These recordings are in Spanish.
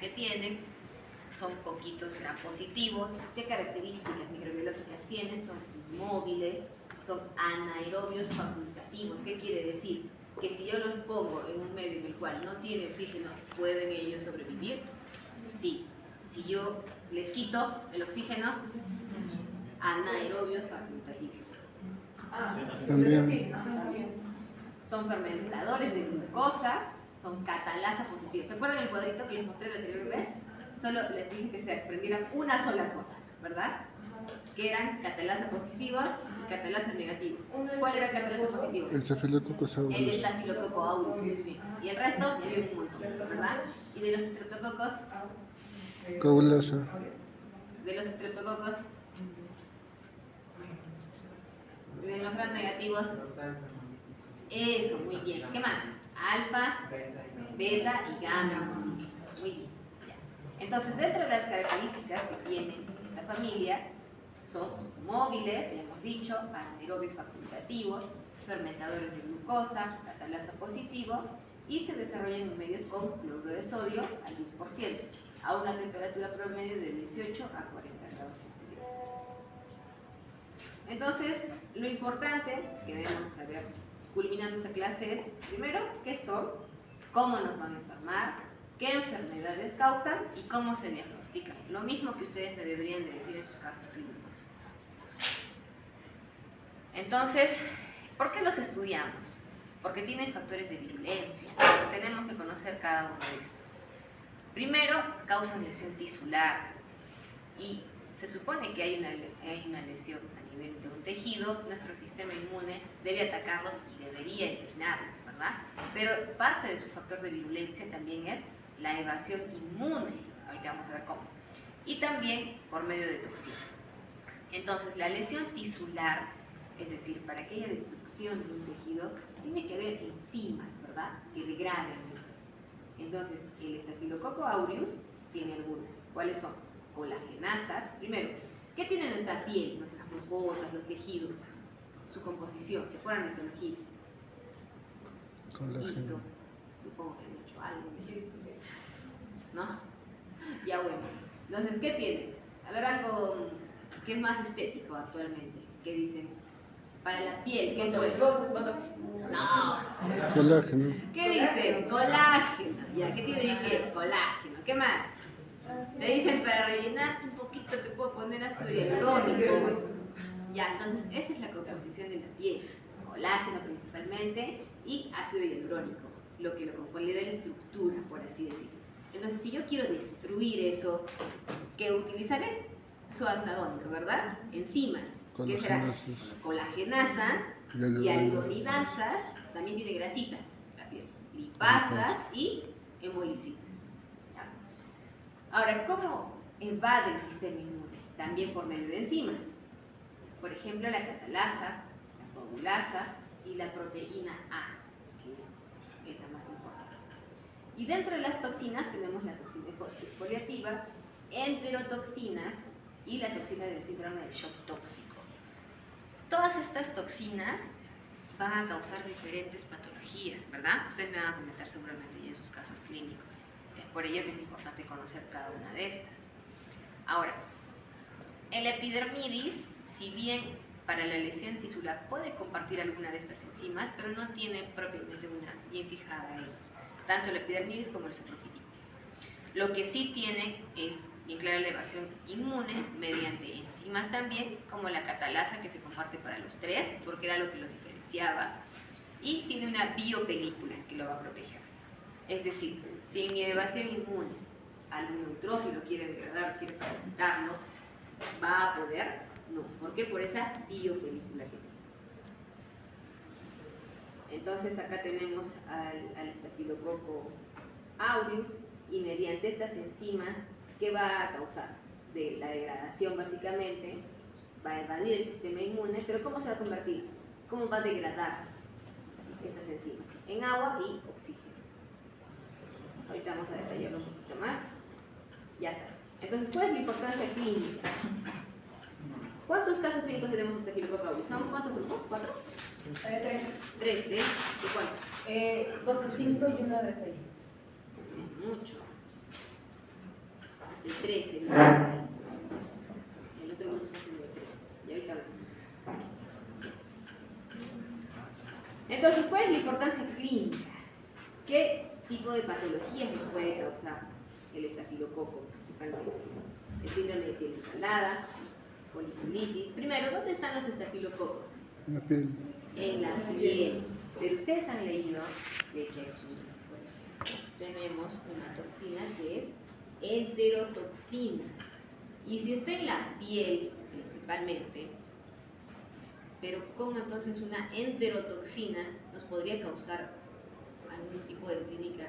que tienen, son coquitos gram positivos. ¿Qué características microbiológicas tienen? Son inmóviles, son anaerobios facultativos. ¿Qué quiere decir? Que si yo los pongo en un medio en el cual no tiene oxígeno, ¿pueden ellos sobrevivir? Sí. Si yo les quito el oxígeno, anaerobios facultativos. También. Son fermentadores de glucosa, son catalasa positiva. ¿Se acuerdan el cuadrito que les mostré la anterior vez? Solo les dije que se aprendieran una sola cosa, ¿verdad? Que eran catalasa positiva y catalasa negativa. ¿Cuál era catalasa positiva? El Staphylococcus aureus. El Staphylococcus aureus, sí. Y el resto ya había un montón, ¿verdad? Y de los streptococos, Coagulasa. de los streptococos, de los gram negativos, eso, muy bien. ¿Qué más? Alfa, beta y gamma. Muy bien. Ya. Entonces, dentro de las características que tiene esta familia, son móviles, ya hemos dicho, anaerobios facultativos, fermentadores de glucosa, catalasa positivo, y se desarrollan en medios con cloruro de sodio al 10%, a una temperatura promedio de 18 a 40 grados centígrados. Entonces, lo importante que debemos saber culminando esta clase es, primero, qué son, cómo nos van a enfermar, qué enfermedades causan y cómo se diagnostican. Lo mismo que ustedes me deberían de decir en sus casos clínicos. Entonces, ¿por qué los estudiamos? Porque tienen factores de virulencia. Entonces, tenemos que conocer cada uno de estos. Primero, causan lesión tisular. Y se supone que hay una lesión a nivel de un tejido, nuestro sistema inmune debe atacarlos y debería eliminarlos, ¿verdad? Pero parte de su factor de virulencia también es la evasión inmune. Ahorita vamos a ver cómo. Y también por medio de toxinas. Entonces, la lesión tisular, es decir, para que haya destrucción de un tejido, tiene que haber enzimas, ¿verdad?, que degraden estas. Entonces, el Staphylococcus aureus tiene algunas. ¿Cuáles son? Colagenasas. Primero, ¿qué tiene nuestra piel, nuestras mucosas, los tejidos? Su composición. ¿Se acuerdan de histología? Listo. Supongo que han hecho algo. ¿No? Ya bueno. Entonces, ¿qué tiene? A ver, algo que es más estético actualmente. ¿Qué dicen? Para la piel, ¿qué puede? No. Colágeno. ¿Qué dice? Colágeno. Ya, ¿qué tiene mi piel? Colágeno. ¿Qué más? Le dicen para rellenarte un poquito te puedo poner ácido hialurónico. Ya, entonces esa es la composición de la piel. Colágeno principalmente y ácido hialurónico, lo que lo compone, le da la estructura, por así decirlo. Entonces, si yo quiero destruir eso, ¿qué utilizaré? Su antagónico, ¿verdad? Enzimas. ¿Qué serán? Colagenasas, hialuronidasas, también tiene grasita, la piel, lipasas y hemolicinas. Ahora, ¿cómo invade el sistema inmune? También por medio de enzimas. Por ejemplo, la catalasa, la coagulasa y la proteína A, que es la más importante. Y dentro de las toxinas tenemos la toxina exfoliativa, enterotoxinas y la toxina del síndrome del shock tóxico. Todas estas toxinas van a causar diferentes patologías, ¿verdad? Ustedes me van a comentar seguramente ya en sus casos clínicos. Es por ello que es importante conocer cada una de estas. Ahora, el epidermidis, si bien para la lesión tisular puede compartir alguna de estas enzimas, pero no tiene propiamente una bien fijada a ellos, tanto el epidermidis como el saprofíticos. Lo que sí tiene es bien clara la evasión inmune mediante enzimas también, como la catalasa, que se comparte para los tres, porque era lo que los diferenciaba, y tiene una biopelícula que lo va a proteger. Es decir, si en mi evasión inmune algún neutrófilo quiere degradar, quiere fagocitarlo, ¿va a poder? No. ¿Por qué? Por esa biopelícula que tiene. Entonces acá tenemos al Staphylococcus aureus, y mediante estas enzimas, ¿qué va a causar? De la degradación básicamente, va a evadir el sistema inmune, pero ¿cómo se va a convertir? ¿Cómo va a degradar estas enzimas? En agua y oxígeno. Ahorita vamos a detallarlo un poquito más. Ya está. Entonces, ¿cuál es la importancia clínica? ¿Cuántos casos clínicos tenemos de Staphylococcus aureus? ¿Son cuántos grupos? ¿4? 3. 3. ¿De cuántos? 2 de 5 y 1 de 6. Mucho. de 3 el otro grupo se hace de 3. Y ahorita vemos eso. Entonces, ¿cuál es la importancia clínica? ¿Qué tipo de patologías nos puede causar el estafilococo principalmente? El síndrome de piel escaldada, foliculitis. Primero, ¿dónde están los estafilococos? En la piel. En la piel. Pero ustedes han leído de que aquí, por ejemplo, tenemos una toxina que es enterotoxina. Y si está en la piel, principalmente, pero ¿cómo entonces una enterotoxina nos podría causar algún tipo de clínica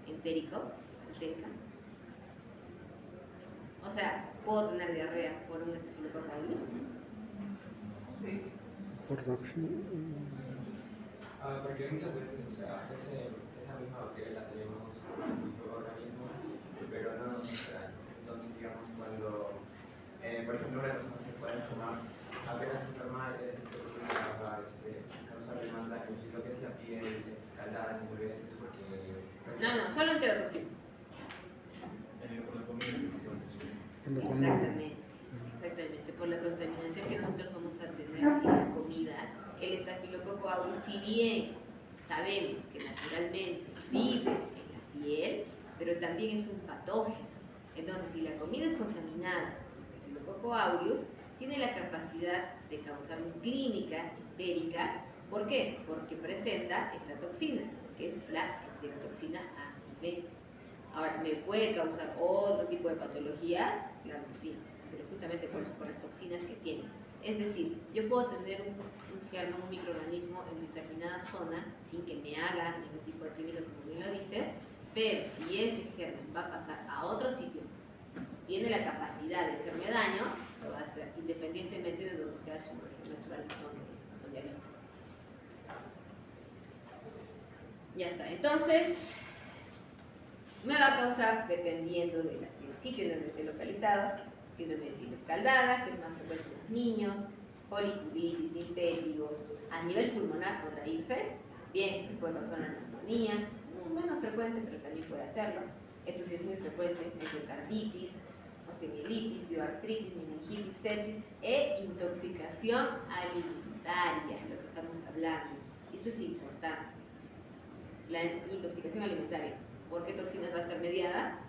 entérica? O sea, ¿puedo tener diarrea por un estafilococo aureus? Sí. Por toxina. Porque muchas veces, o sea, esa misma bacteria la tenemos en nuestro organismo, pero no nos hace daño. Entonces, digamos, cuando, por ejemplo, una persona se puede enfermar, apenas se enferma, va a causarle más daño. Y lo que es la piel escaldada en bebés es porque... No, solo enterotoxina. Por la comida. Exactamente, por la contaminación que nosotros vamos a tener en la comida. El estafilococo aureus, si bien sabemos que naturalmente vive en la piel, pero también es un patógeno. Entonces, si la comida es contaminada con estafilococo aureus, tiene la capacidad de causar una clínica entérica. ¿Por qué? Porque presenta esta toxina, que es la enterotoxina A y B. Ahora, ¿me puede causar otro tipo de patologías? Claro que sí, pero justamente por eso, por las toxinas que tiene. Es decir, yo puedo tener un germen, un microorganismo en determinada zona sin que me haga ningún tipo de clínica, como bien lo dices, pero si ese germen va a pasar a otro sitio y tiene la capacidad de hacerme daño, lo va a hacer independientemente de donde sea su origen natural, donde habita. Ya está, entonces me va a causar, dependiendo del sitio donde esté localizado, síndrome de piel escaldada, que es más frecuente en los niños, foliculitis, impétigo. A nivel pulmonar podrá irse, bien, puede causar una neumonía, menos frecuente, pero también puede hacerlo. Esto sí es muy frecuente, endocarditis, osteomielitis, bioartritis, meningitis, sepsis e intoxicación alimentaria, lo que estamos hablando. Esto es importante. La intoxicación alimentaria. ¿Por qué toxinas va a estar mediada?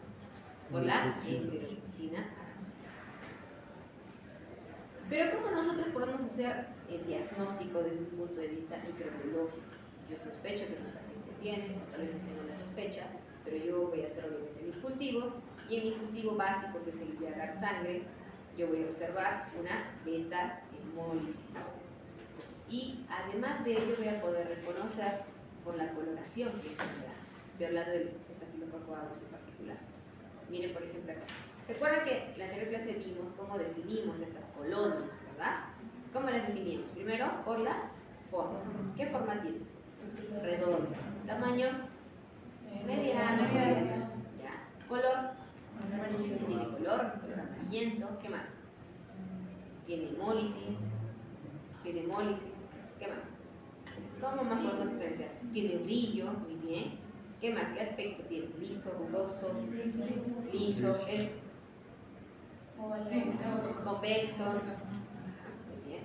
Por la enterotoxina A. Pero ¿cómo nosotros podemos hacer el diagnóstico desde un punto de vista microbiológico? Yo sospecho que mi paciente tiene, probablemente no la sospecha, pero yo voy a hacer obviamente mis cultivos, y en mi cultivo básico, que es el viagar sangre, yo voy a observar una beta hemólisis. Y además de ello voy a poder reconocer por la coloración que esto me da. Estoy hablando del estafilococo aureus en particular. Miren, por ejemplo, acá. ¿Se acuerdan que en la anterior clase vimos cómo definimos estas colonias, verdad? ¿Cómo las definimos? Primero, por la forma. ¿Qué forma tiene? Redonda. Tamaño mediano. ¿Ya? Color. Si tiene color, es color amarillento. ¿Qué más? Tiene hemólisis. Tiene hemólisis. ¿Qué más? ¿Cómo más podemos diferenciar? Tiene brillo, muy bien. ¿Qué más? ¿Qué aspecto tiene? Liso, rugoso, liso, es convexo. Muy bien.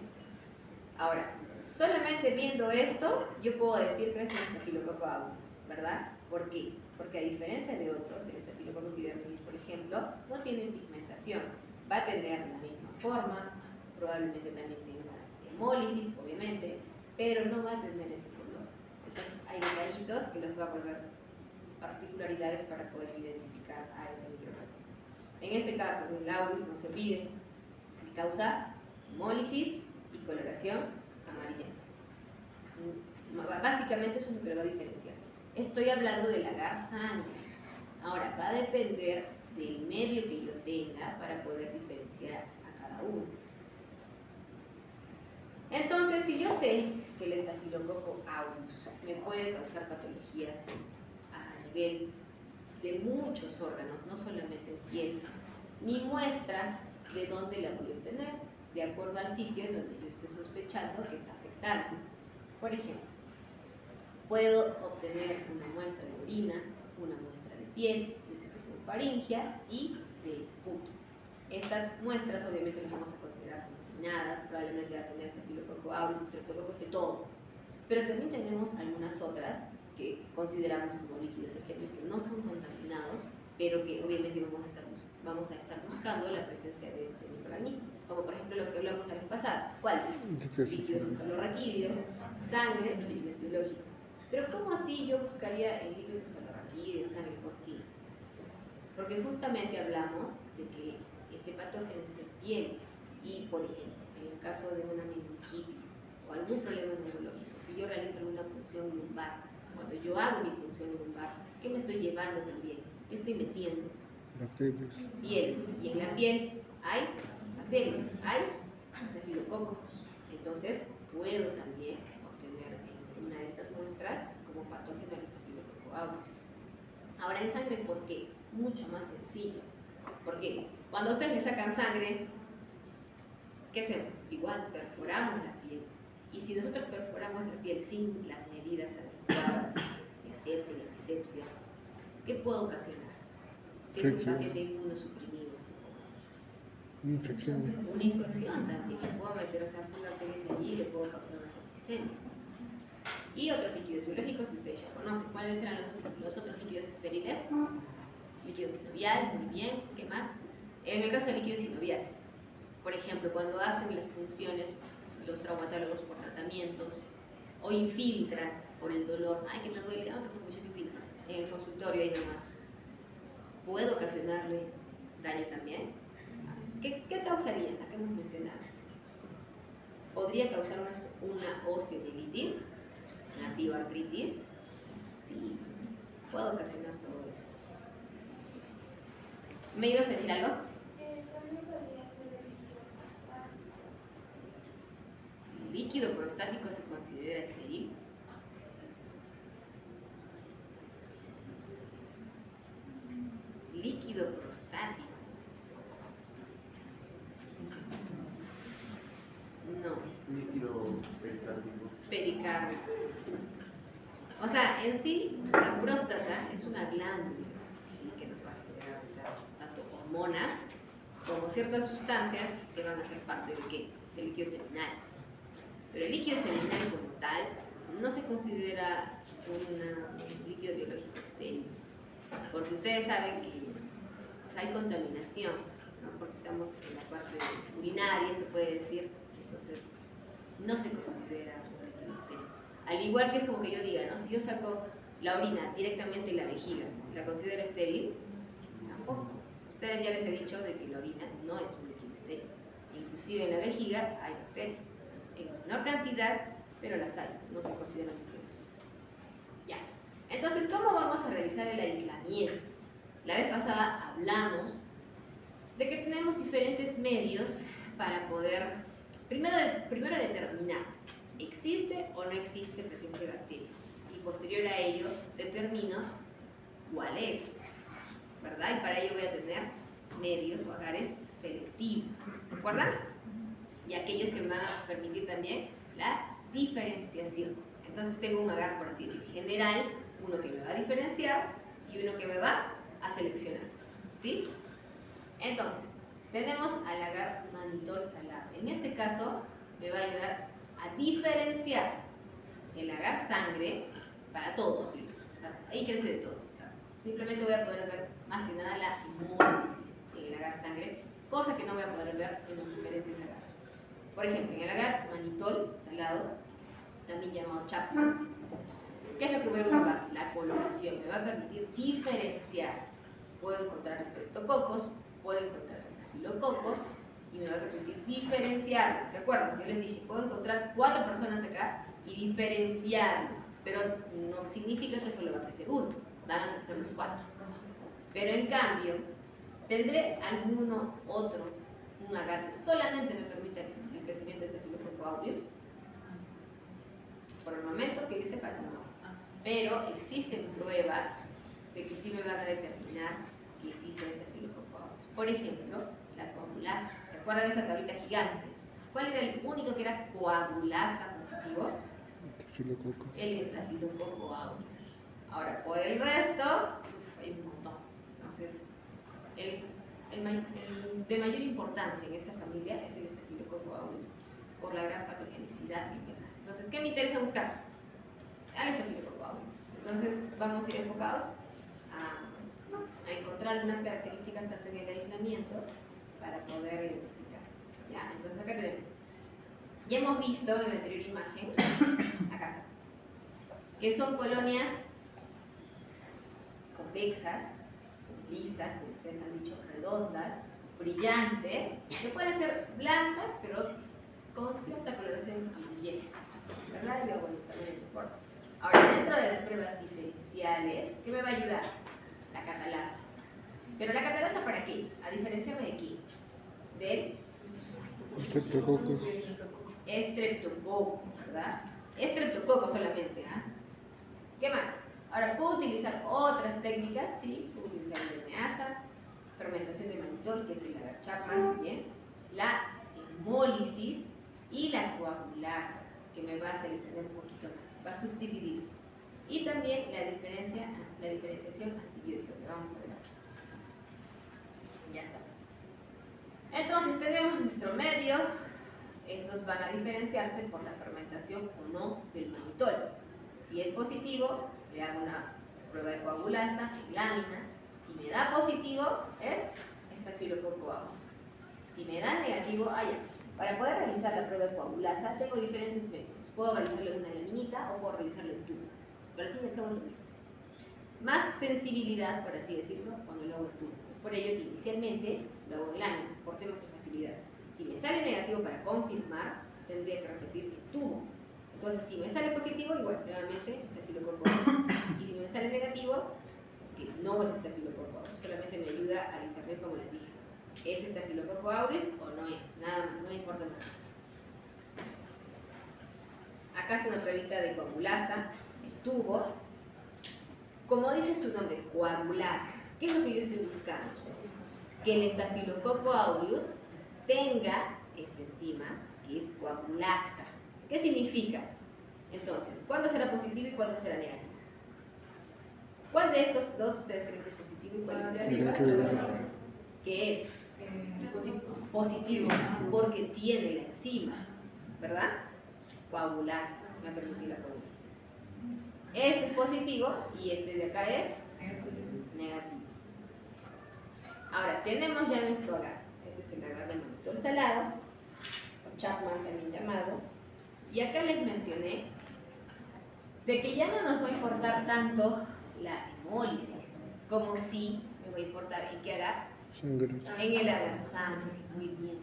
Ahora, solamente viendo esto, yo puedo decir que es un estafilococo aureus, ¿verdad? ¿Por qué? Porque a diferencia de otros, del estafilococo epidermidis, por ejemplo, no tiene pigmentación. Va a tener la misma forma, probablemente también tenga hemólisis, obviamente, pero no va a tener ese color. Entonces hay detallitos que les voy a volver particularidades para poder identificar a ese microorganismo. En este caso, el aureus, no se olvide, causa hemólisis y coloración amarillenta. Básicamente eso es lo que lo va a diferenciar. Estoy hablando del agar sangre. Ahora, va a depender del medio que yo tenga para poder diferenciar a cada uno. Entonces, si yo sé que el estafilococo aureus me puede causar patologías a nivel de muchos órganos, no solamente piel, mi muestra de dónde la voy a obtener, de acuerdo al sitio en donde yo esté sospechando que está afectando. Por ejemplo, puedo obtener una muestra de orina, una muestra de piel, de secreción faríngea y de ese punto. Estas muestras obviamente las vamos a considerar contaminadas, probablemente va a tener Staphylococcus aureus, Streptococcus, de todo. Pero también tenemos algunas otras que consideramos como líquidos estériles que no son contaminados, pero que obviamente vamos a estar buscando la presencia de este microorganismo, como por ejemplo lo que hablamos la vez pasada. ¿Cuáles? Líquidos cefalorraquídeos, sangre y líquidos biológicos. Pero ¿cómo así yo buscaría el líquido cefalorraquídeo, sangre? ¿Por qué? Porque justamente hablamos de que este patógeno está en piel y, por ejemplo, en el caso de una meningitis o algún problema neurológico, si yo realizo alguna punción lumbar, cuando yo hago mi punción lumbar, ¿qué me estoy llevando también? ¿Qué estoy metiendo? Bacterias. Piel. Y en la piel hay bacterias, hay estafilococos. Entonces, puedo también obtener en una de estas muestras como patógeno el estafilococo aureus. Ahora, en sangre, ¿por qué? Mucho más sencillo. Porque cuando ustedes le sacan sangre, ¿qué hacemos? Igual, perforamos la piel. Y si nosotros perforamos la piel sin las medidas adecuadas de asepsia y antisepsia, ¿qué puede ocasionar? Si es un paciente inmunosuprimido, Una infección. una infección también, le puedo meter, o sea, bacterias allí y le puedo causar una septicemia. Y otros líquidos biológicos que ustedes ya conocen. ¿Cuáles eran los otros líquidos estériles? Líquido sinovial, muy bien. ¿Qué más? En el caso del líquido sinovial, por ejemplo, cuando hacen las punciones, los traumatólogos por tratamientos o infiltran por el dolor, ay, que me duele, no te preocupes, yo te infiltro. En el consultorio ahí nomás. ¿Puedo ocasionarle daño también? ¿Qué causaría? La que hemos mencionado. ¿Podría causar una osteomielitis? ¿Una pioartritis? Sí, puedo ocasionar todo eso. ¿Me ibas a decir algo? ¿El líquido prostático se considera estéril? Líquido prostático. No. Líquido pericárdico. Pericárdico, sí. O sea, en sí, la próstata es una glándula, ¿sí? Que nos va a generar, o sea, tanto hormonas como ciertas sustancias que van a ser parte de ¿qué? Del líquido seminal. Pero el líquido seminal como tal no se considera un líquido biológico estéril, porque ustedes saben que, o sea, hay contaminación, ¿no? Porque estamos en la parte urinaria, se puede decir, entonces no se considera un líquido estéril. Al igual que es como que yo diga, ¿no? Si yo saco la orina directamente en la vejiga, ¿la considero estéril? Tampoco. Ustedes ya les he dicho de que la orina no es un líquido estéril. Inclusive en la vejiga hay bacterias, en menor cantidad, pero las hay, no se consideran líquidos. Ya. Entonces, ¿cómo vamos a realizar el aislamiento? La vez pasada hablamos de que tenemos diferentes medios para poder, primero determinar, ¿existe o no existe presencia de bacterias? Y posterior a ello, determino cuál es, ¿verdad? Y para ello voy a tener medios o agares selectivos, ¿se acuerdan? Y aquellos que me van a permitir también la diferenciación. Entonces tengo un agar, por así decir, general, uno que me va a diferenciar y uno que me va a seleccionar, ¿sí? Entonces, tenemos al agar mannitol salado. En este caso, me va a ayudar a diferenciar el agar sangre para todo. O sea, ahí crece de todo. O sea, simplemente voy a poder ver más que nada la hemólisis en el agar sangre, cosa que no voy a poder ver en los diferentes agares. Por ejemplo, en el agar mannitol salado, también llamado Chapman, ¿qué es lo que voy a observar? La coloración me va a permitir diferenciar. Puedo encontrar estreptococos, puedo encontrar estafilococos y me va a permitir diferenciarlos. ¿Se acuerdan? Yo les dije, puedo encontrar 4 personas acá y diferenciarlos, pero no significa que solo va a crecer uno, van a crecer los 4. Pero en cambio, tendré alguno otro, un agar que solamente me permite el crecimiento de Staphylococcus aureus. Por el momento que yo sepa, no. Pero existen pruebas de que sí me van a determinar que sí sea Staphylococcus aureus. Por ejemplo, la coagulasa. ¿Se acuerdan de esa tablita gigante? ¿Cuál era el único que era coagulasa positivo? Estafilococos. El Staphylococcus aureus. Ahora, por el resto, hay un montón. Entonces, el de mayor importancia en esta familia es el Staphylococcus aureus por la gran patogenicidad que me da. Entonces, ¿qué me interesa buscar? Al Staphylococcus aureus. Entonces, vamos a ir enfocados a encontrar algunas características tanto en el aislamiento para poder identificar. ¿Ya? Entonces, acá tenemos. Ya hemos visto en la anterior imagen, acá está, que son colonias convexas, lisas, como ustedes han dicho, redondas, brillantes, que pueden ser blancas, pero con cierta coloración amarillenta. ¿Verdad? Yo, bueno, también me importa. Ahora, dentro de las pruebas diferenciales, ¿qué me va a ayudar? La catalasa. ¿Pero la catalasa para qué? A diferenciarme de qué? Del Streptococcus. estreptococo, ¿verdad? Estreptococo solamente, ¿ah? ¿Qué más? Ahora, ¿puedo utilizar otras técnicas? Sí, puedo utilizar la lineasa, fermentación de mannitol, que es el agar Chapman, ¿bien? La hemólisis y la coagulasa, que me va a seleccionar un poquito más, va a subdividir. Y también la diferenciación antibiótica, que vamos a ver ahora. Ya está. Entonces, tenemos nuestro medio. Estos van a diferenciarse por la fermentación o no del mannitol. Si es positivo, le hago una prueba de coagulasa en lámina. Si me da positivo, es Staphylococcus aureus. Si me da negativo, para poder realizar la prueba de coagulasa, tengo diferentes métodos. Puedo realizarle una laminita o puedo realizarle en tubo. Pero al fin y al cabo es lo mismo. Más sensibilidad, por así decirlo, cuando lo hago en tubo. Es por ello que inicialmente lo hago en lámina, por temas de facilidad. Si me sale negativo para confirmar, tendría que repetir el tubo. Entonces, si me sale positivo, igual, nuevamente, Staphylococcus aureus. Y si me sale negativo, es que no es Staphylococcus aureus, solamente me ayuda a discernir, como les dije. ¿Es Staphylococcus aureus o no es? Nada más, no me importa más. Acá está una pruebita de coagulasa, el tubo. Como dice su nombre, coagulasa. ¿Qué es lo que yo estoy buscando? Que el Staphylococcus aureus tenga esta enzima, que es coagulasa. ¿Qué significa? Entonces, ¿cuándo será positivo y cuándo será negativo? ¿Cuál de estos dos ustedes creen que es positivo y cuál es negativo? Que es positivo porque tiene la enzima, ¿verdad? Coagulasa, me va a permitir la coagulación. Este es positivo y este de acá es negativo. Ahora, tenemos ya nuestro agar. Este es el agar de mannitol salado, o Chapman también llamado. Y acá les mencioné de que ya no nos va a importar tanto la hemólisis, como si me va a importar en qué agar. Sangre. En el agar sangre, muy bien.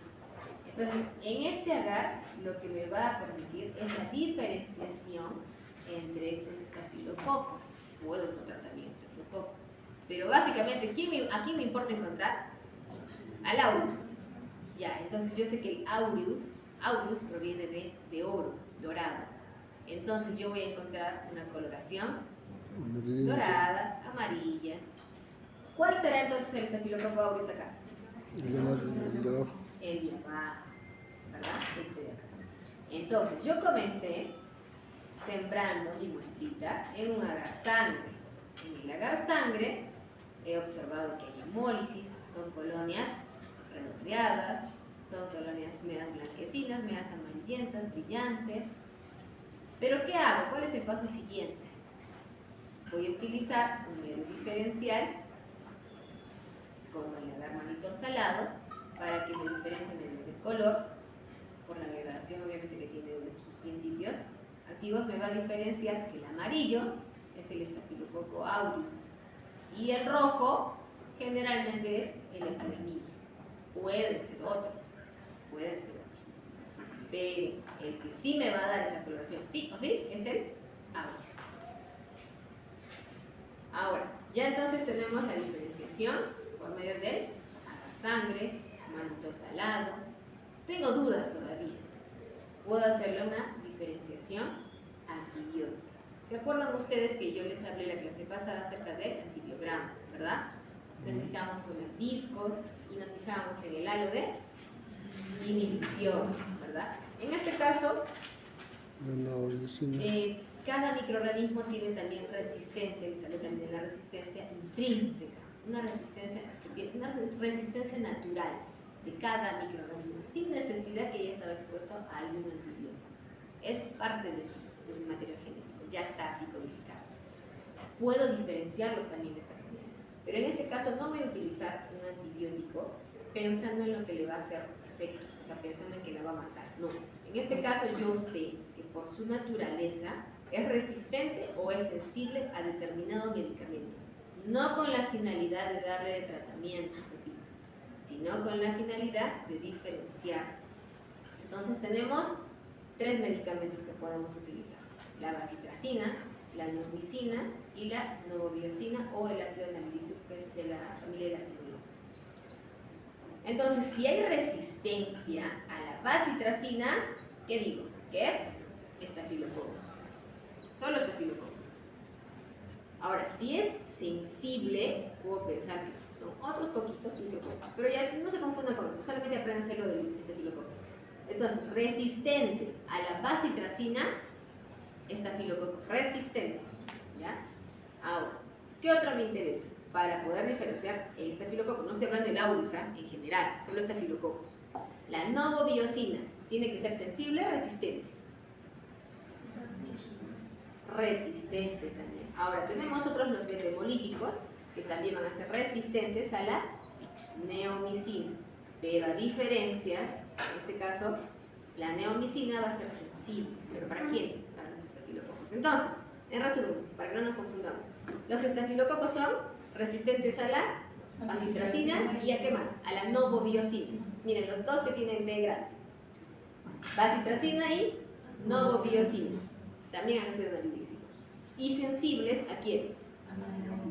Entonces, en este agar lo que me va a permitir es la diferenciación entre estos estafilococos. Puedo encontrar también estreptococos. Pero básicamente, ¿a quién me importa encontrar? Al aureus. Ya, entonces yo sé que el aureus proviene de oro, dorado. Entonces yo voy a encontrar una coloración Amarilla. dorada, amarilla. ¿Cuál será entonces el Staphylococcus aureus acá? El de abajo. El de abajo, ¿verdad? Este de acá. Entonces, yo comencé sembrando mi muestrita en un agar sangre. En el agar sangre he observado que hay hemólisis, son colonias redondeadas, son colonias medias blanquecinas, medias amarillentas, brillantes. ¿Pero qué hago? ¿Cuál es el paso siguiente? Voy a utilizar un medio diferencial como el agar mannitol salado para que me diferencie mediante el color, por la degradación obviamente que tiene de sus principios activos, me va a diferenciar que el amarillo es el Staphylococcus aureus y el rojo generalmente es el epidermidis. Pueden ser otros, pero el que sí me va a dar esta coloración, sí o sí, es el aureus. Ahora, ya entonces tenemos la diferenciación por medio del agar sangre, mannitol salado. Tengo dudas todavía. Puedo hacerle una diferenciación antibiótica. ¿Se acuerdan ustedes que yo les hablé la clase pasada acerca del antibiograma, verdad? Necesitamos poner discos y nos fijamos en el halo de inhibición, ¿verdad? En este caso, cada microorganismo tiene también resistencia, les hablé también de la resistencia intrínseca, una resistencia que tiene una una resistencia natural de cada microorganismo, sin necesidad que haya estado expuesto a algún antibiótico. Es parte de sí, de su material genético, ya está así codificado. Puedo diferenciarlos también de esta manera, pero en este caso no voy a utilizar un antibiótico pensando en lo que le va a hacer efecto, o sea, pensando en que la va a matar. No, en este caso yo sé que por su naturaleza es resistente o es sensible a determinado medicamento, no con la finalidad de darle de tratamiento, repito, sino con la finalidad de diferenciar. Entonces tenemos 3 medicamentos que podemos utilizar: la bacitracina, la neomicina y la novobiosina, o el ácido nalidícico, que es de la familia de las quinolonas. Entonces, si hay resistencia a la bacitracina, ¿qué digo? ¿Qué es? Estafilococcus. Solo estafilococcus. Ahora, si es sensible, puedo pensar que son otros coquitos micrococos, pero ya no se confundan con esto, solamente apréndanse lo del estafilococcus. Entonces, resistente a la bacitracina, estafilococcus, resistente, ¿ya? Ahora, ¿qué otro me interesa? Para poder diferenciar estafilococcus, no estoy hablando del aureus, en general, solo estafilococcus. La novobiosina, ¿tiene que ser sensible o resistente? Resistente también. Ahora, tenemos otros, los beta-hemolíticos, que también van a ser resistentes a la neomicina, pero a diferencia, en este caso, la neomicina va a ser sensible. ¿Pero para quiénes? Para los estafilococos. Entonces, en resumen, para que no nos confundamos, los estafilococos son resistentes a la bacitracina y ¿a qué más? A la novobiosina. Miren, los dos que tienen B grande: bacitracina y novobiosina. También han sido nalidísimos. Y sensibles ¿a quiénes?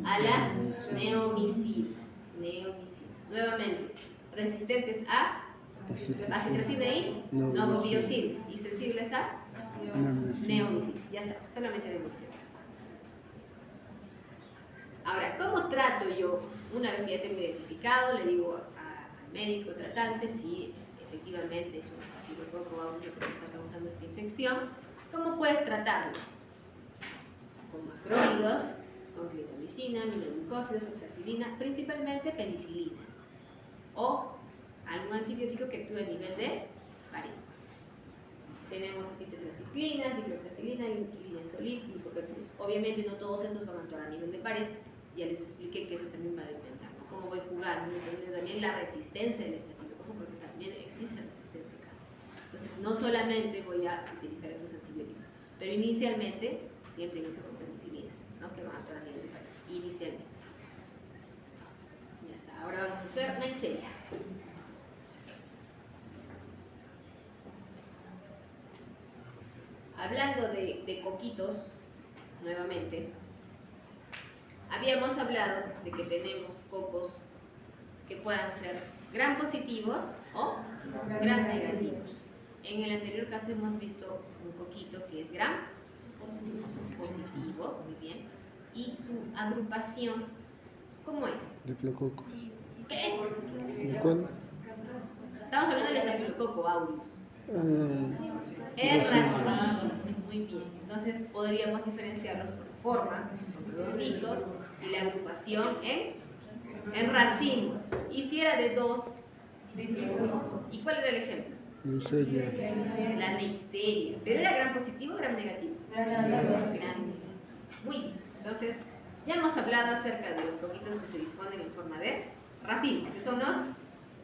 A la neomicina. Nuevamente, resistentes a bacitracina y novobiosina. Y sensibles a neomicina. Ya está, solamente neomicina. Ahora, ¿cómo trato yo? Una vez que ya tengo identificado, le digo al médico tratante si efectivamente es un estafilococo aureus lo que me está causando esta infección. ¿Cómo puedes tratarlo? Con macrólidos, con clindamicina, aminoglucósidos, oxacilina, principalmente penicilinas, o algún antibiótico que actúe a nivel de pared. Tenemos así tetraciclinas, dicloxacilina, linezolid, glipopéptidos. Obviamente no todos estos van a actuar a nivel de pared. Ya les expliqué que eso también va a depender, ¿no? Cómo voy jugando, dependiendo también la resistencia del estafilococo, porque también existe resistencia acá. Entonces, no solamente voy a utilizar estos antibióticos, pero inicialmente siempre inicio con penicilinas, ¿no? Que van a actuar a nivel de pared, inicialmente. Ya está, ahora vamos a hacer Neisseria. Hablando de coquitos, nuevamente, habíamos hablado de que tenemos cocos que puedan ser gram positivos o gram negativos. En el anterior caso hemos visto un coquito que es gram positivo, muy bien, y su agrupación, ¿cómo es? Diplococos. ¿Qué? ¿De cuál? Estamos hablando del estafilococo aureus. Racimos. Racimos, muy bien. Entonces podríamos diferenciarlos por forma, son redonditos, y la agrupación en racimos. Y si era de 2, ¿y cuál era el ejemplo? Neisseria. La Neisseria. ¿Pero era gram positivo o gram negativo? Gram negativo. Muy bien. Entonces, ya hemos hablado acerca de los coquitos que se disponen en forma de racimos, que son el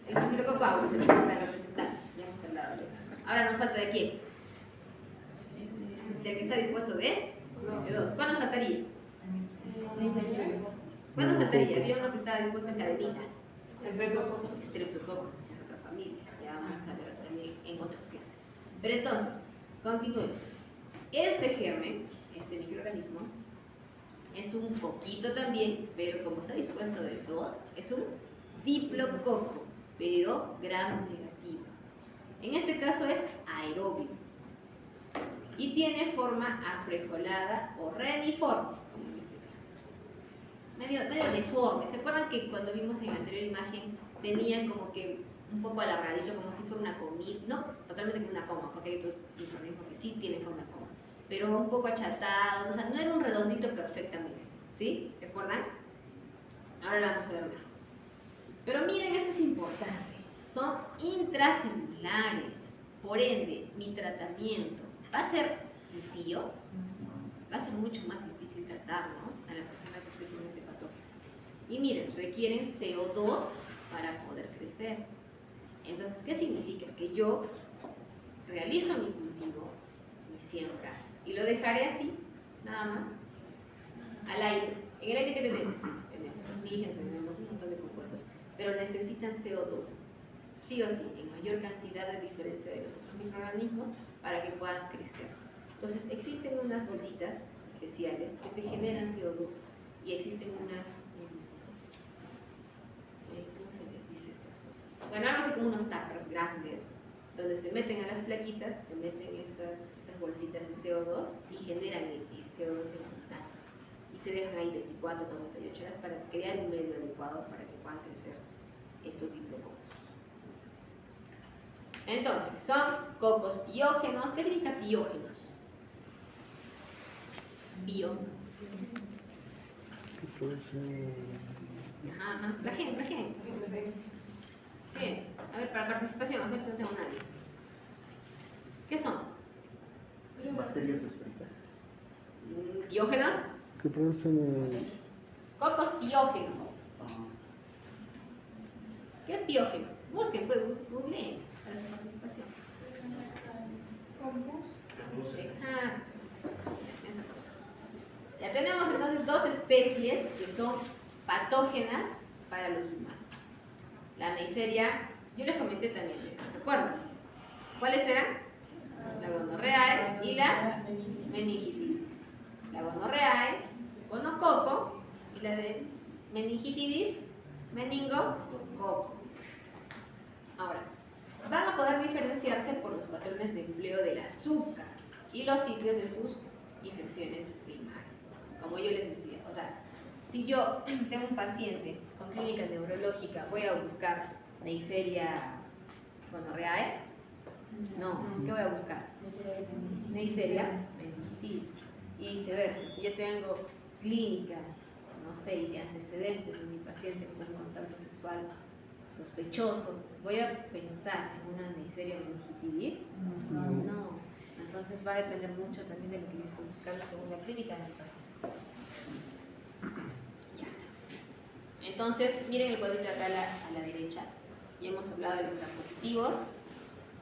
estafilococo aureus, el que se está representando. Ya hemos hablado de él. Ahora nos falta de quién? Del que está dispuesto de 2. ¿Cuál nos faltaría? ¿Cuál nos faltaría? Había uno que estaba dispuesto en cadenita. Streptococcus, que es otra familia. Ya vamos a ver también en otras clases. Pero entonces, continuemos. Este germen, este microorganismo, es un poquito también, pero como está dispuesto de 2, es un diplococo, pero gram negativo. En este caso es aerobio y tiene forma afrejolada o reniforme, como en este caso. Medio deforme. ¿Se acuerdan que cuando vimos en la anterior imagen tenían como que un poco alargadito, como si fuera una comida? No totalmente como una coma, porque hay otros microorganismos que sí tienen forma de coma, pero un poco achatado, o sea, no era un redondito perfectamente, ¿sí? ¿Se acuerdan? Ahora lo vamos a ver mejor. Pero son intracelulares. Por ende, mi tratamiento va a ser sencillo, va a ser mucho más difícil tratar, ¿no?, a la persona que esté con este patógeno. Y miren, requieren CO2 para poder crecer. Entonces, ¿qué significa? Que yo realizo mi cultivo, mi siembra, y lo dejaré así, nada más, al aire. En el aire, ¿qué tenemos? Tenemos oxígeno, tenemos un montón de compuestos, pero necesitan CO2, sí o sí, en mayor cantidad de diferencia de los otros microorganismos para que puedan crecer. Entonces, existen unas bolsitas especiales que te generan CO2 y existen unas, ¿cómo se les dice estas cosas? Bueno, algo así como unos tuppers grandes, donde se meten a las plaquitas, se meten estas bolsitas de CO2 y generan el CO2 en abundancia. Y se dejan ahí 24 o 48 horas para crear un medio adecuado para que puedan crecer estos diplococos. Entonces, son cocos biógenos. ¿Qué significa biógenos? Bio. Que puede ser. Ajá. La gente. ¿Qué es? A ver, para participación, ahorita no tengo nadie. ¿Qué son? Bacterias esféricas. Biógenos. Que producen. Cocos biógenos. Ajá. ¿Qué es biógeno? Busquen, pues, googleen para su participación. Exacto. Ya tenemos entonces dos especies que son patógenas para los humanos. La Neisseria, yo les comenté también esto, ¿se acuerdan? ¿Cuáles eran? La gonorreae y la meningitidis. La gonorreae, gonococo, y la de meningitidis, meningococo. Ahora, van a poder diferenciarse por los patrones de empleo del azúcar y los sitios de sus infecciones primarias. Como yo les decía, o sea, si yo tengo un paciente con clínica neurológica, ¿voy a buscar Neisseria gonorreae? No, ¿qué voy a buscar? Neisseria meningitidis. Y viceversa, si yo tengo clínica, no sé, de antecedentes de mi paciente con un contacto sexual sospechoso, ¿voy a pensar en una Neisseria meningitidis? No. Entonces va a depender mucho también de lo que yo estoy buscando según la clínica del paciente. Ya está. Entonces, miren el cuadrito acá a la derecha. Ya hemos hablado de los grampositivos,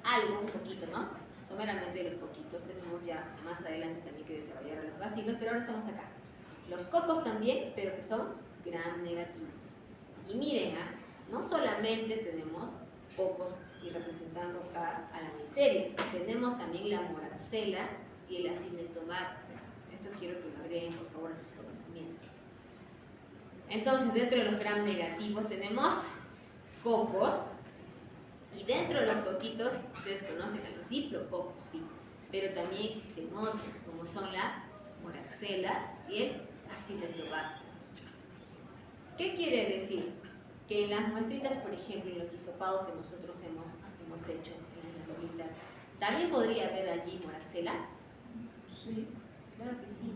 algo, un poquito, ¿no? Someramente de los coquitos. Tenemos ya más adelante también que desarrollar a los bacilos, pero ahora estamos acá. Los cocos también, pero que son gram negativos. Y miren, no solamente tenemos cocos y representando acá a la Neisseria, tenemos también la moraxella y el acinetobacter. Esto quiero que lo agreguen por favor a sus conocimientos. Entonces, dentro de los gram negativos tenemos cocos, y dentro de los coquitos ustedes conocen a los diplococos, sí, pero también existen otros como son la moraxella y el acinetobacter. ¿Qué quiere decir? Que en las muestritas, por ejemplo, en los hisopados que nosotros hemos hecho en las gomitas, ¿también podría haber allí moraxella? Sí. Claro que sí,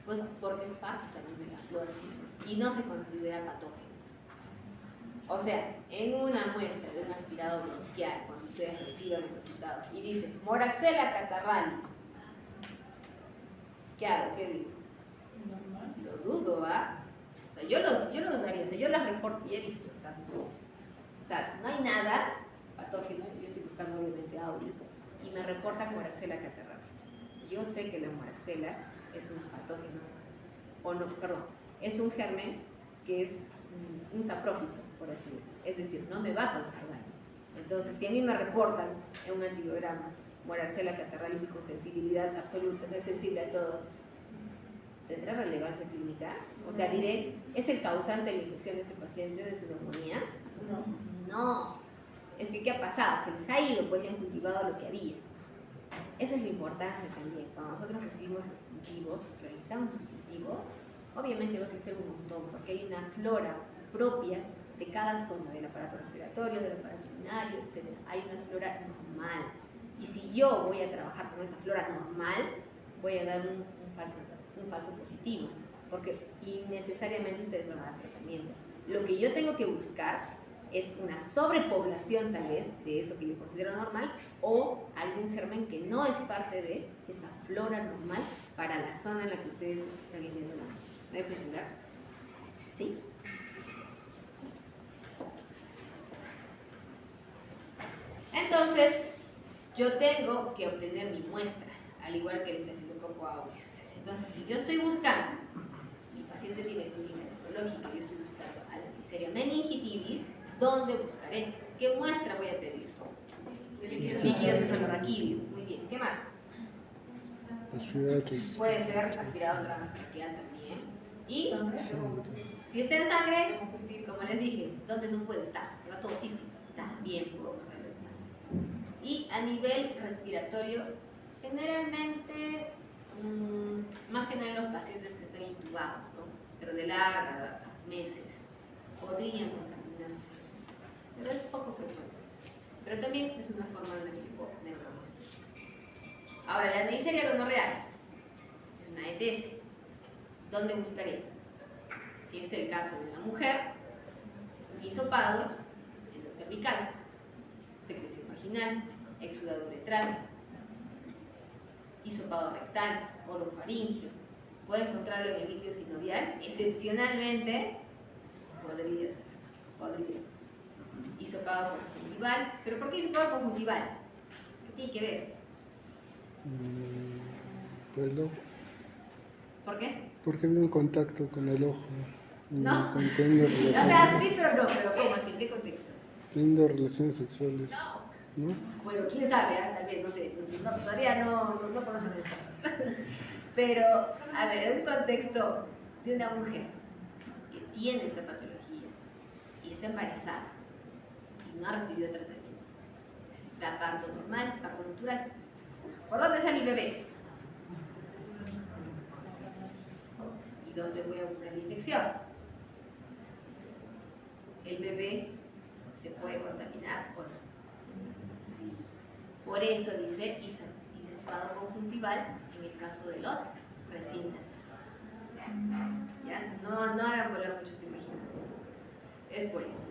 pues porque es parte también de la flora y no se considera patógeno. O sea, en una muestra de un aspirado bronquial, cuando ustedes reciban el resultado y dicen Moraxella catarrhalis, ¿qué hago? ¿Qué digo? Normal. Lo dudo, ¿ah? O sea, yo lo dudaría, o sea, yo las reporto y he visto casos. O sea, no hay nada patógeno, yo estoy buscando obviamente audios, y me reportan Moraxella catarrhalis. Yo sé que la moraxella es un patógeno, o no, perdón, es un germen que es un saprófito, por así decirlo. Es decir, no me va a causar daño. Entonces, si a mí me reportan en un antibiograma Moraxella catarrhalis y con sensibilidad absoluta, es sensible a todos, ¿tendrá relevancia clínica? O sea, diré, ¿es el causante de la infección de este paciente de su neumonía? No. No. Es que, ¿qué ha pasado? Se les ha ido, pues ya han cultivado lo que había. Eso es la importancia también. Cuando nosotros recibimos los cultivos, realizamos los cultivos, obviamente va a crecer un montón, porque hay una flora propia de cada zona, del aparato respiratorio, del aparato urinario, etc. Hay una flora normal. Y si yo voy a trabajar con esa flora normal, voy a dar un falso positivo, porque innecesariamente ustedes van a dar tratamiento. Lo que yo tengo que buscar es una sobrepoblación tal vez de eso que yo considero normal, o algún germen que no es parte de esa flora normal para la zona en la que ustedes están viviendo la muestra. ¿Me dejo entender? ¿Sí? Entonces, yo tengo que obtener mi muestra, al igual que el Staphylococcus aureus. Entonces, si yo estoy buscando, mi paciente tiene clínica neurológica, yo estoy buscando a la Neisseria meningitidis, ¿dónde buscaré? ¿Qué muestra voy a pedir? Líquido cefalorraquídeo. Muy bien. ¿Qué más? Aspiratos. Puede ser aspirado transtraqueal también. Y Sangre. si está en sangre, como les dije, ¿dónde no puede estar? Se va a todo sitio. También puedo buscarlo en sangre. Y a nivel respiratorio, generalmente, más que nada en los pacientes que están intubados, ¿no? Pero de larga data, meses, podrían contaminarse. Pero es poco frecuente. Pero también es una forma de tipo de una muestra. Ahora, la Neisseria gonorreae es una ETS. ¿Dónde buscaré? Si es el caso de una mujer, un hisopado endocervical, secreción vaginal, exudado uretral, hisopado rectal, orofaringio. Puedo encontrarlo en el líquido sinovial, excepcionalmente podría ser. Hisopado conjuntival. ¿Pero por qué hisopado conjuntival? ¿Qué tiene que ver? Pelo. ¿Por qué? Porque había un contacto con el ojo. No. Teniendo O sea, relaciones, sí, pero no. ¿Pero cómo así? ¿En qué contexto? teniendo relaciones sexuales. No. ¿No? Bueno, quién sabe, tal vez, no sé. No, todavía no conozco esas cosas. Pero, a ver, en un contexto de una mujer que tiene esta patología y está embarazada y no ha recibido tratamiento, da parto normal, parto natural. ¿Por dónde sale el bebé? ¿Y dónde voy a buscar la infección? ¿El bebé se puede contaminar o no? Sí. Por eso dice hisopado conjuntival en el caso de los recién nacidos. ¿Ya? No hagan volar mucho su imaginación. Es por eso.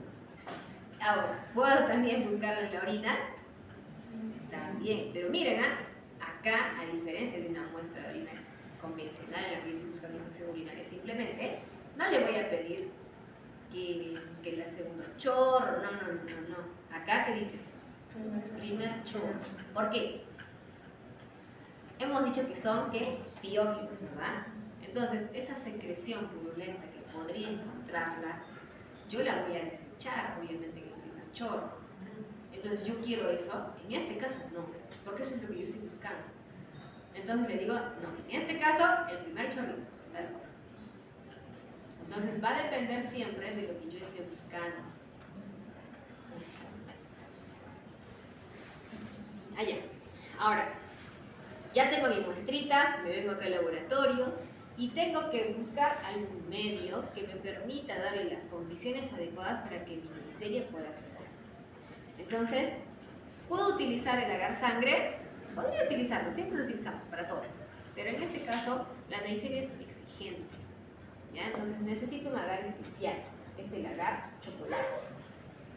Ahora, ¿puedo también buscarla en la orina? También. Pero miren, acá, a diferencia de una muestra de orina convencional en la que yo estoy buscando infección urinaria simplemente, no le voy a pedir que le hace un chorro. No. Acá, ¿qué dice? Primer chorro. ¿Por qué? Hemos dicho que son, ¿qué? Piógenes, ¿verdad? Entonces, esa secreción purulenta que podría encontrarla, yo la voy a desechar, obviamente, en el primer chorro. Entonces, yo quiero eso. En este caso, no, porque eso es lo que yo estoy buscando. Entonces, le digo, no, en este caso, el primer chorrito, tal cual. Entonces, va a depender siempre de lo que yo esté buscando. Allá. Ahora, ya tengo mi muestrita, me vengo acá al laboratorio y tengo que buscar algún medio que me permita darle las condiciones adecuadas para que mi Neisseria pueda crecer. Entonces, ¿puedo utilizar el agar sangre? Podría utilizarlo, siempre lo utilizamos para todo. Pero en este caso, la Neisseria es exigente. ¿Ya? Entonces necesito un agar especial, es el agar chocolate.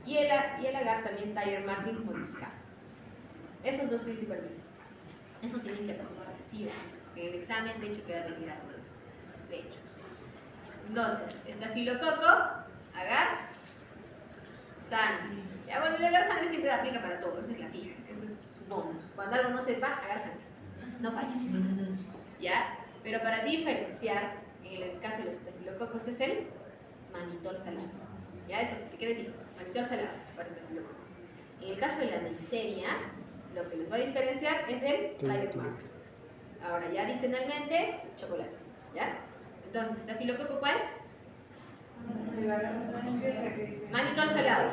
Y el agar también Tiger Martin modificado. Esos dos principalmente. Eso tienen que tomarse sí o sí, porque en el examen de hecho queda venir algo de eso. De hecho. Entonces, estafilococo, agar, sangre. Ya, bueno, el agar sangre siempre aplica para todo, esa es la fija, ese es su bonus. Cuando algo no sepa, agar sangre. No falla. ¿Ya? Pero para diferenciar, en el caso de los estafilococos es el manitol salado. ¿Ya? Eso, que quede fijo. Manitol salado para estafilococos. En el caso de la Neisseria, lo que les va a diferenciar es el Tiger Martin. Ahora, ya adicionalmente, chocolate. ¿Ya? Entonces, ¿estafilococo cuál? Manitol salado.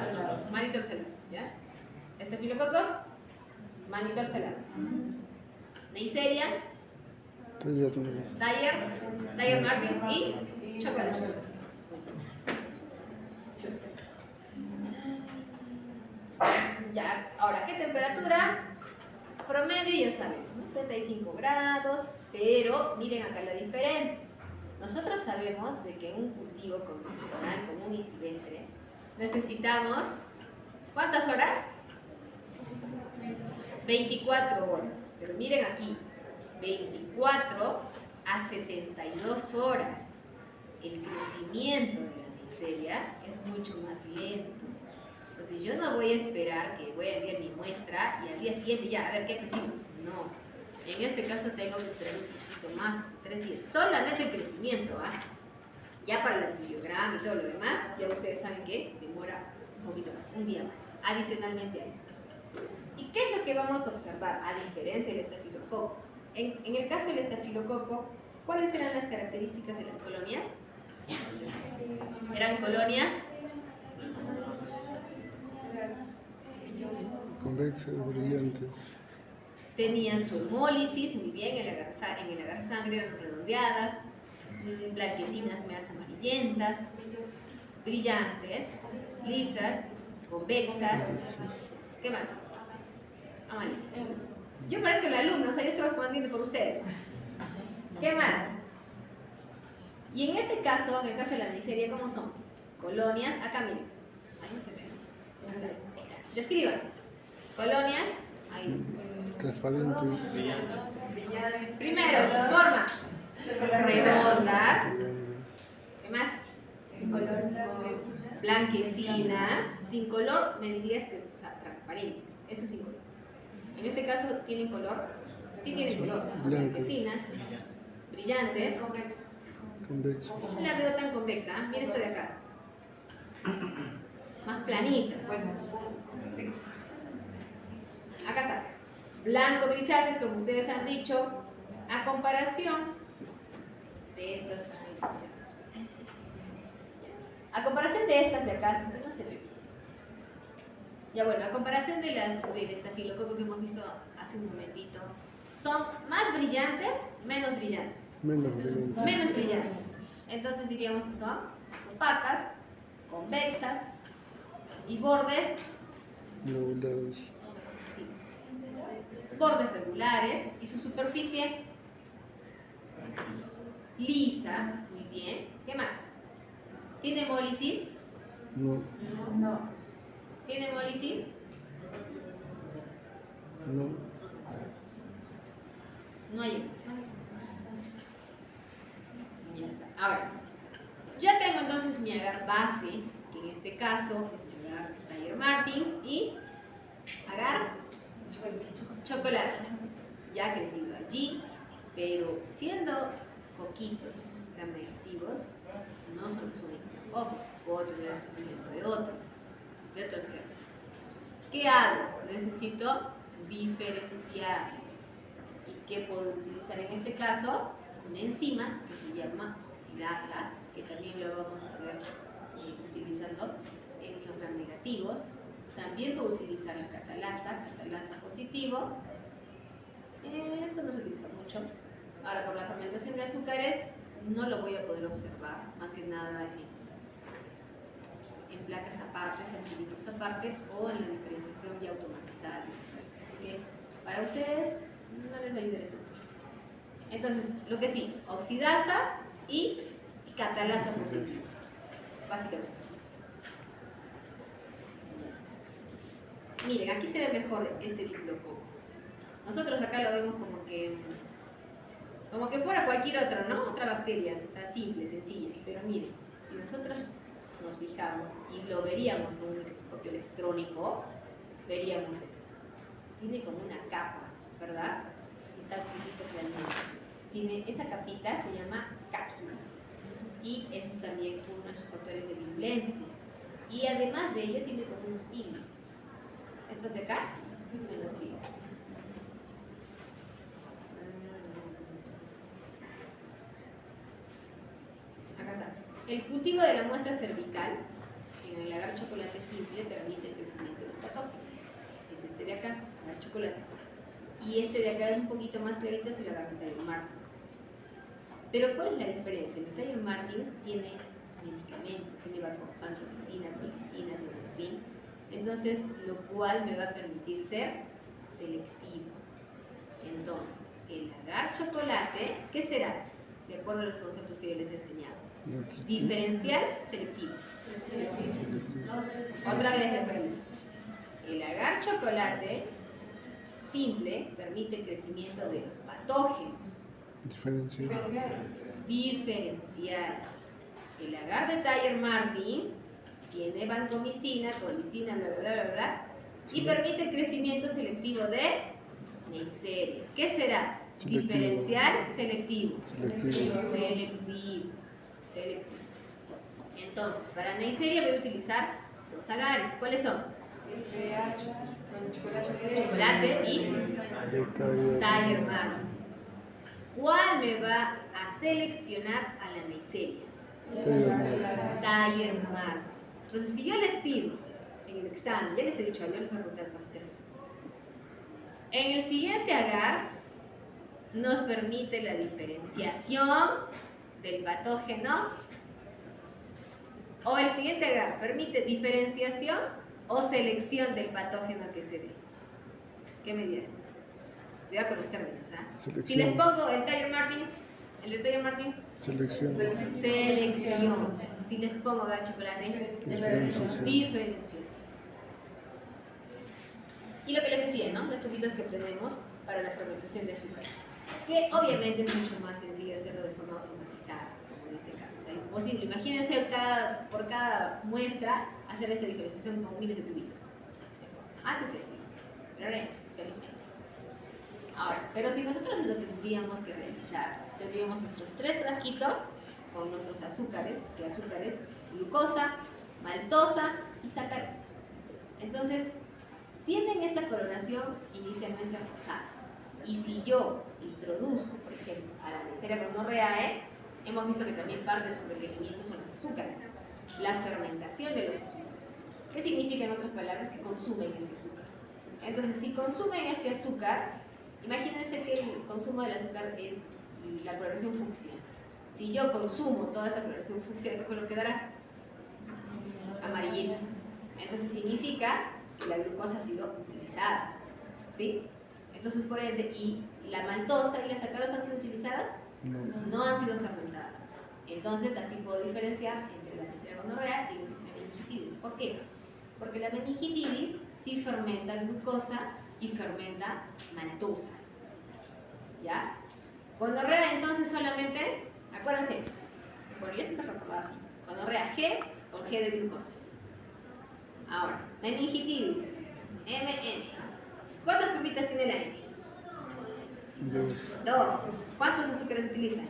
Manitol salado. ¿Ya? Estafilococos, manitol salado. Neisseria, Tiger Martin y chocolate. Ya, ahora, ¿qué temperatura? Promedio ya saben, ¿no? 35 grados, pero miren acá la diferencia. Nosotros sabemos de que un cultivo convencional, común y silvestre, necesitamos, ¿cuántas horas? 24 horas. Pero miren aquí, 24 a 72 horas. El crecimiento de la micelia es mucho más lento. Entonces yo no voy a esperar que voy a enviar mi muestra y al día siguiente ya, a ver qué ha crecido. No. En este caso tengo que esperar un poquito más, hasta 3 días. Solamente el crecimiento, ¿ah? Ya para el antibiograma y todo lo demás, ya ustedes saben que demora un poquito más, un día más, adicionalmente a eso. ¿Y qué es lo que vamos a observar a diferencia del estafilococo? En el caso del estafilococo, ¿cuáles eran las características de las colonias? Eran colonias Convexas, brillantes. tenían su hemólisis, muy bien, en el agar sangre eran redondeadas, blanquecinas, medias amarillentas, brillantes, lisas, convexas. ¿Qué más? Amarillas. Yo parezco el alumno, o sea, yo estoy respondiendo por ustedes. ¿Qué más? Y en este caso, en el caso de la miseria, ¿cómo son? Colonias, acá miren. Ahí no se ve. Describan. Colonias, ahí. Transparentes. Primero, forma. Redondas. ¿Qué más? Sin color. Blanquecinas. Sin color, me dirías que, o sea, transparentes. Eso es sin color. En este caso, ¿tienen color? Sí tienen color. Blanquecinas, brillantes. Convexos. No la veo tan convexa. Mira esta de acá. Más planitas. Acá está. Blanco grisáceas, como ustedes han dicho, a comparación de estas. A comparación de estas de acá, que no se ve bien. Ya bueno, a comparación de las del estafilococo que hemos visto hace un momentito, son más brillantes, menos brillantes. Menos brillantes. Menos brillantes. Entonces diríamos que son opacas, convexas y bordes Lobulados. regulares y su superficie lisa. Muy bien. ¿Qué más? ¿Tiene hemólisis? No. No. ¿Tiene hemólisis? No. No hay. Ya está. Ahora, ya tengo entonces mi agar base, que en este caso es mi agar Dyer Martins y agar chocolate. Ya ha crecido allí, pero siendo poquitos gram negativos, no son los únicos tampoco. Puedo tener el crecimiento de otros gérmenes. ¿Qué hago? Necesito diferenciar. ¿Y qué puedo utilizar en este caso? Una enzima que se llama oxidasa, que también lo vamos a ver utilizando en los gram negativos. También puedo utilizar la catalasa positivo. Esto no se utiliza mucho. Ahora, por la fermentación de azúcares, no lo voy a poder observar, más que nada en placas aparte, en cilindros aparte, o en la diferenciación ya automatizada. Así que para ustedes no les va a ayudar esto mucho. Entonces, lo que sí, oxidasa y catalasa positiva, básicamente. Miren, aquí se ve mejor este diplococo. Nosotros acá lo vemos como que fuera cualquier otra, ¿no? Otra bacteria, o sea, simple, sencilla. Pero miren, si nosotros nos fijamos y lo veríamos con un microscopio electrónico, veríamos esto. Tiene como una capa, ¿verdad? Está un poquito clarito. Tiene esa capita, se llama cápsula. Y eso es también uno de sus factores de virulencia. Y además de ello, tiene como unos pilis. Estos de acá son los pilis. Acá está. El cultivo de la muestra cervical en el agar chocolate simple permite el crecimiento de los patógenos. Es este de acá, agar chocolate. Y este de acá es un poquito más clarito, es el agar Dyer Martins. Pero ¿cuál es la diferencia? El Dyer Martins tiene medicamentos, tiene vancomicina, colistina, neurofin. Entonces, lo cual me va a permitir ser selectivo. Entonces, el agar chocolate, ¿qué será? De acuerdo a los conceptos que yo les he enseñado. Diferencial selectivo. Selectivo. Otra vez repito. El agar chocolate simple permite el crecimiento de los patógenos. Diferencial. Diferencial. El agar de Tiger Martins tiene vancomicina, colistina, bla, bla, bla, bla, y permite el crecimiento selectivo de Neisseria. ¿Qué será? Selectivo. Diferencial selectivo. Selectivo. Selectivo. Entonces, para Neisseria voy a utilizar dos agares. ¿Cuáles son? Chocolate y De Tiger Martins. ¿Cuál me va a seleccionar a la Neisseria? Tiger Martins. Tiger Martins. Entonces, si yo les pido en el examen, ya les he dicho, yo les voy a preguntar cositas. En el siguiente agar nos permite la diferenciación del patógeno, o el siguiente agar permite diferenciación o selección del patógeno que se ve. ¿Qué me dirán? Cuidado con los términos, ¿ah? Selección. Si les pongo el Tiger Martins, el de Tiger Martins, Selección. selección. Si les pongo agar chocolate, Diferenciación. diferenciación. Y lo que les decía, ¿no? Los tubitos que tenemos para la fermentación de azúcares. Que obviamente es mucho más sencillo hacerlo de forma automatizada, como en este caso. O sea, imposible. Imagínense por cada muestra hacer esta diferenciación con miles de tubitos. Antes sí, pero ahora felizmente. Ahora, pero si nosotros lo tendríamos que realizar, tendríamos nuestros 3 frasquitos con nuestros azúcares, glucosa, maltosa y sacarosa. Entonces, tienen esta coloración inicialmente rosada. Y si yo introduzco, por ejemplo, a la Neisseria gonorrhoeae, hemos visto que también parte de su requerimiento son los azúcares, la fermentación de los azúcares. ¿Qué significa, en otras palabras? Que consumen este azúcar. Entonces, si consumen este azúcar, imagínense que el consumo del azúcar es la coloración fucsia. Si yo consumo toda esa coloración fucsia, ¿qué color quedará? Amarillenta. Entonces significa que la glucosa ha sido utilizada, ¿sí? Entonces, por ende, ¿y la maltosa y la sacarosa han sido utilizadas? No. No han sido fermentadas. Entonces, así puedo diferenciar entre la Neisseria gonorrhoeae y la Neisseria meningitidis. ¿Por qué? Porque la meningitidis sí fermenta glucosa y fermenta maltosa. ¿Ya? Gonorrea, entonces, solamente, acuérdense, bueno, yo siempre recordaba así, gonorrea G con G de glucosa. Ahora, meningitidis, MN. ¿Cuántas curvitas tiene la M? 2. 2. ¿Cuántos azúcares utiliza?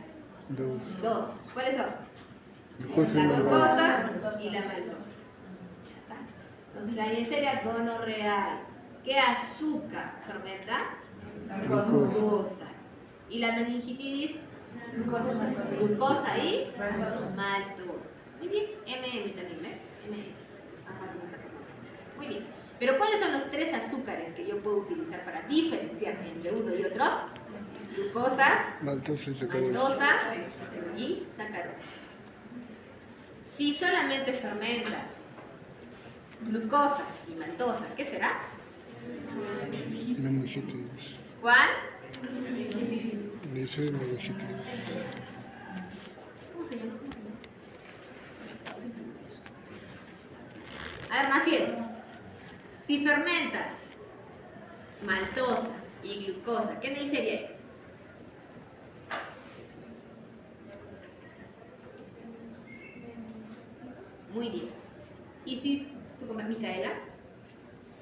2. 2. ¿Cuáles son? Glucosa y La maltosa. glucosa y la maltosa. Ya está. Entonces, la Neisseria gonorrhoeae, ¿qué azúcar fermenta? Glucosa. Glucosa. ¿Y la meningitidis? Glucosa y maltosa. Muy bien. MM también, ¿ven? MM. Más fácil nos acordamos así. Muy bien. Pero ¿cuáles son los 3 azúcares que yo puedo utilizar para diferenciar entre uno y otro? Glucosa, Maltosa y sacarosa. maltosa y sacarosa. Si solamente fermenta glucosa y maltosa, ¿qué será? Meningitis. ¿Cuál? Dice meningitis. ¿Cómo se llama? A ver, Maciel. Si fermenta maltosa y glucosa, ¿qué Neisseria es? Muy bien. ¿Y si tú comes Micaela?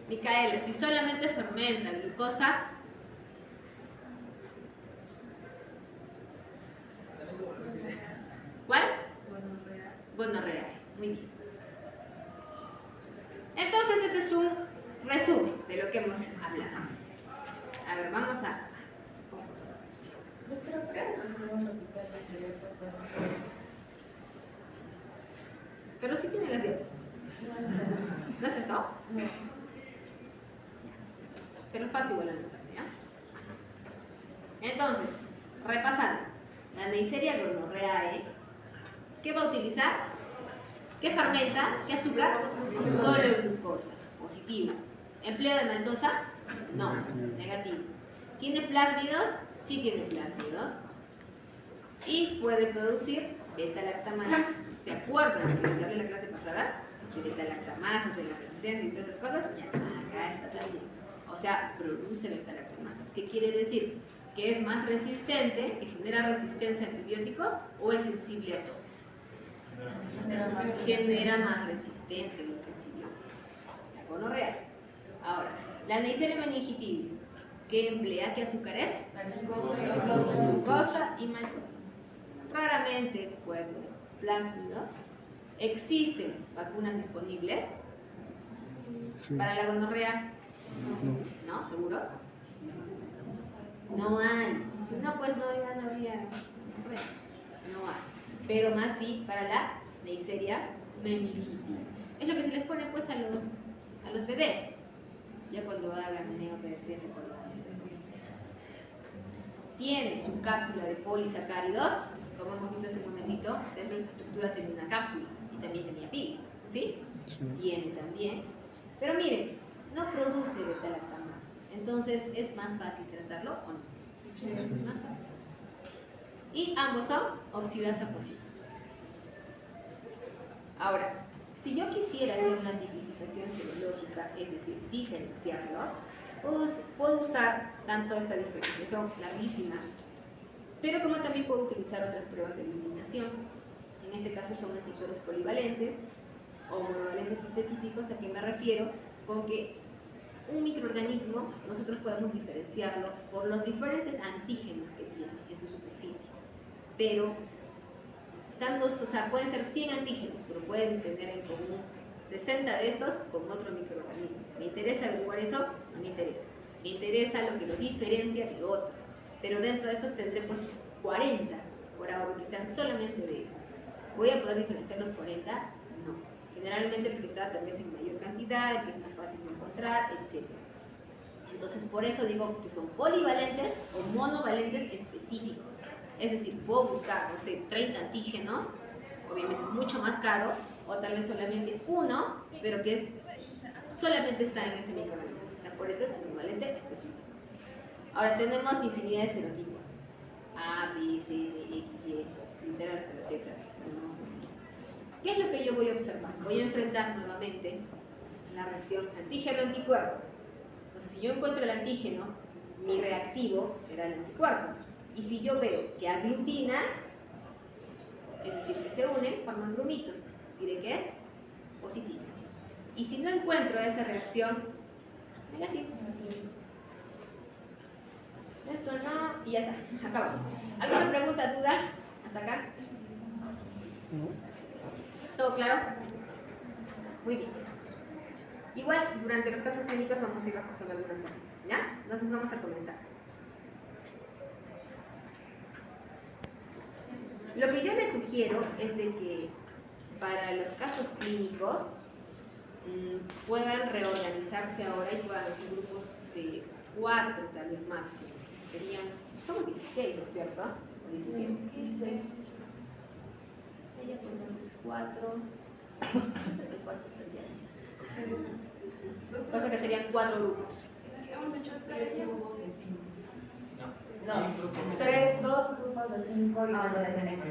Micaela, si solamente fermenta glucosa, ¿cuál? Gonorrhoeae. Muy bien. Entonces, este es un resumen de lo que hemos hablado. A ver, vamos a... Pero sí tiene las diapositivas. ¿No estás todo? Se los paso igual a la tarde, ¿ya? Entonces, repasando. La Neisseria gonorrhoeae, ¿qué va a utilizar? ¿Qué fermenta? ¿Qué azúcar? Solo glucosa. Positivo. ¿Empleo de maltosa? No. Negativo. ¿Tiene plásmidos? Sí tiene plásmidos. Y puede producir beta-lactamasas. ¿Se acuerdan de lo que les hablé en la clase pasada? De beta-lactamasas, de la resistencia y todas esas cosas. Ya, acá está también. O sea, produce beta-lactamasas. ¿Qué quiere decir? Que es más resistente, que genera resistencia a antibióticos o es sensible a todo. Genera más resistencia a los antibióticos. La gonorrea. Ahora, la Neisseria meningitidis, ¿qué emplea? ¿Qué azúcar es? Glucosa y maltosa. Raramente puede tener plásmidos. ¿Existen vacunas disponibles Sí. para la gonorrea? No. ¿No? ¿Seguros? No hay. Si no, pues no, ya no habría gonorrea. No hay. Pero más sí para la Neisseria meningitidis. Es lo que se les pone pues a los bebés. Ya cuando hagan neopediatría se acordarán de esas cositas. Tiene su cápsula de polisacáridos, como hemos visto hace un momentito, dentro de su estructura tiene una cápsula y también tenía pilis, ¿sí? Sí. Tiene también. Pero miren, no produce beta-lactamasas, entonces es más fácil tratarlo o no. Sí. Es más fácil. Y ambos son oxidasa positivos. Ahora, si yo quisiera hacer una tipificación serológica, es decir, diferenciarlos, puedo usar tanto esta diferenciación larguísima, pero como también puedo utilizar otras pruebas de eliminación. En este caso son antisueros polivalentes o monovalentes específicos. ¿A qué me refiero? Con que un microorganismo nosotros podemos diferenciarlo por los diferentes antígenos que tiene en su superficie, pero o sea, pueden ser 100 antígenos, pero pueden tener en común 60 de estos con otro microorganismo. ¿Me interesa averiguar eso? No me interesa. Me interesa lo que lo diferencia de otros. Pero dentro de estos tendré pues 40 por ahora, que sean solamente de ese. ¿Voy a poder diferenciar los 40? No. Generalmente el que está tal vez en mayor cantidad, el que es más fácil de encontrar, etc. Entonces por eso digo que son polivalentes o monovalentes específicos. Es decir, puedo buscar, no sé, 30 antígenos, obviamente es mucho más caro, o tal vez solamente uno, pero que solamente está en ese microorganismo. O sea, por eso es monovalente específico. Ahora tenemos infinidad de serotipos. A, B, C, D, X, Y, literal hasta la Z. Tenemos un montón. ¿Qué es lo que yo voy a observar? Voy a enfrentar nuevamente la reacción antígeno-anticuerpo. Entonces, si yo encuentro el antígeno, mi reactivo será el anticuerpo. Y si yo veo que aglutina, es decir, que se unen, forman grumitos, diré que es positivo. Y si no encuentro esa reacción, negativo. Esto no, y ya está, acabamos. ¿Alguna pregunta, duda? ¿Hasta acá? ¿Todo claro? Muy bien. Igual, durante los casos clínicos vamos a ir reforzando algunas cositas, ¿ya? Entonces vamos a comenzar. Lo que yo les sugiero es de que para los casos clínicos puedan reorganizarse ahora y puedan hacer grupos de 4 tal vez máximo. Somos 16, ¿no es cierto? 16. 16. Entonces 4. 4 estarían. Cosa que serían 4 grupos. Hemos hecho 3 grupos de 5. No. 2 grupos de 5 y 1 de 6.